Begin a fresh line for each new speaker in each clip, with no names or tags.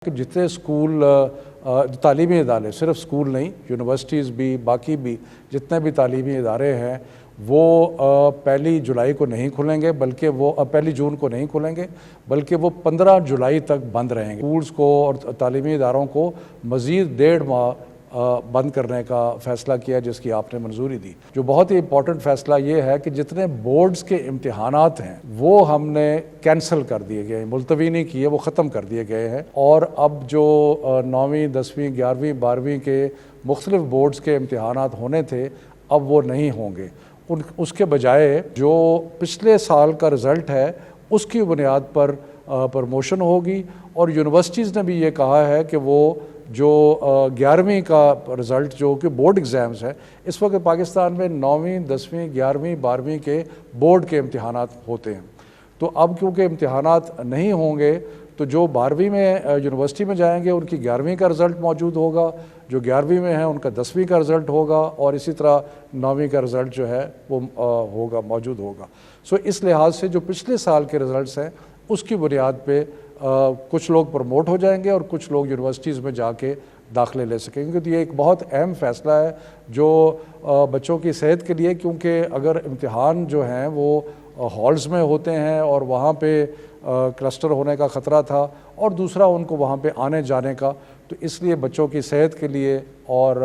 کہ جتنے اسکول تعلیمی ادارے صرف اسکول نہیں، یونیورسٹیز بھی، باقی بھی جتنے بھی تعلیمی ادارے ہیں وہ پہلی جولائی کو نہیں کھلیں گے، بلکہ وہ پہلی جون کو نہیں کھلیں گے، بلکہ وہ 15 جولائی تک بند رہیں گے۔ اسکولز کو اور تعلیمی اداروں کو مزید 1.5 ماہ بند کرنے کا فیصلہ کیا، جس کی آپ نے منظوری دی۔ جو بہت ہی امپورٹنٹ فیصلہ یہ ہے کہ جتنے بورڈز کے امتحانات ہیں وہ ہم نے کینسل کر دیے گئے ہیں، ملتوی نہیں کیے، وہ ختم کر دیے گئے ہیں، اور اب جو 9ویں 10ویں 11ویں 12ویں کے مختلف بورڈز کے امتحانات ہونے تھے اب وہ نہیں ہوں گے۔ اس کے بجائے جو پچھلے سال کا رزلٹ ہے اس کی بنیاد پر پروموشن ہوگی، اور یونیورسٹیز نے بھی یہ کہا ہے کہ وہ جو 11ویں کا رزلٹ جو کہ بورڈ ایگزامز ہے، اس وقت پاکستان میں 9ویں 10ویں 11ویں 12ویں کے بورڈ کے امتحانات ہوتے ہیں، تو اب کیونکہ امتحانات نہیں ہوں گے تو جو 12ویں میں یونیورسٹی میں جائیں گے ان کی 11ویں کا رزلٹ موجود ہوگا، جو 11ویں میں ہیں ان کا 10ویں کا رزلٹ ہوگا، اور اسی طرح 9ویں کا رزلٹ جو ہے وہ موجود ہوگا۔ سو اس لحاظ سے جو پچھلے سال کے رزلٹس ہیں اس کی بنیاد پہ کچھ لوگ پروموٹ ہو جائیں گے اور کچھ لوگ یونیورسٹیز میں جا کے داخلے لے سکیں گے، کیونکہ یہ ایک بہت اہم فیصلہ ہے جو بچوں کی صحت کے لیے، کیونکہ اگر امتحان جو ہیں وہ ہالز میں ہوتے ہیں اور وہاں پہ کلسٹر ہونے کا خطرہ تھا، اور دوسرا ان کو وہاں پہ آنے جانے کا، تو اس لیے بچوں کی صحت کے لیے اور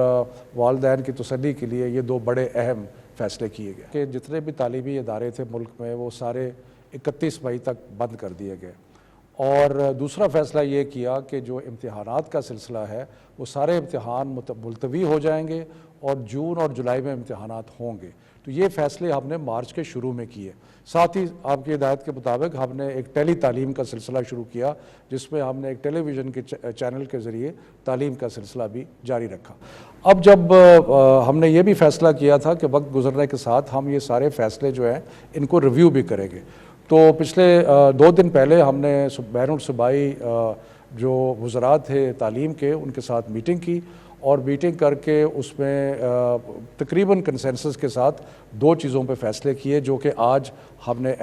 والدین کی تسلی کے لیے یہ 2 بڑے اہم فیصلے کیے گئے کہ جتنے بھی تعلیمی ادارے تھے ملک میں وہ سارے 31 مئی تک بند کر دیے گئے، اور دوسرا فیصلہ یہ کیا کہ جو امتحانات کا سلسلہ ہے وہ سارے امتحان ملتوی ہو جائیں گے اور جون اور جولائی میں امتحانات ہوں گے۔ تو یہ فیصلے ہم نے مارچ کے شروع میں کیے۔ ساتھ ہی آپ کی ہدایت کے مطابق ہم نے ایک ٹیلی تعلیم کا سلسلہ شروع کیا، جس میں ہم نے ایک ٹیلی ویژن کے چینل کے ذریعے تعلیم کا سلسلہ بھی جاری رکھا۔ اب جب ہم نے یہ بھی فیصلہ کیا تھا کہ وقت گزرنے کے ساتھ ہم یہ سارے فیصلے جو ہیں ان کو ریویو بھی کریں گے، تو پچھلے 2 دن پہلے ہم نے بین الصوبائی جو وزراء تھے تعلیم کے ان کے ساتھ میٹنگ کی، اور میٹنگ کر کے اس میں تقریباً کنسنسس کے ساتھ 2 چیزوں پہ فیصلے کیے، جو کہ آج ہم نے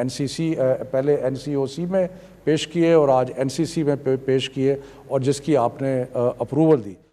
پہلے NCOC میں پیش کیے اور آج NCC میں پیش کیے، اور جس کی آپ نے اپروول دی۔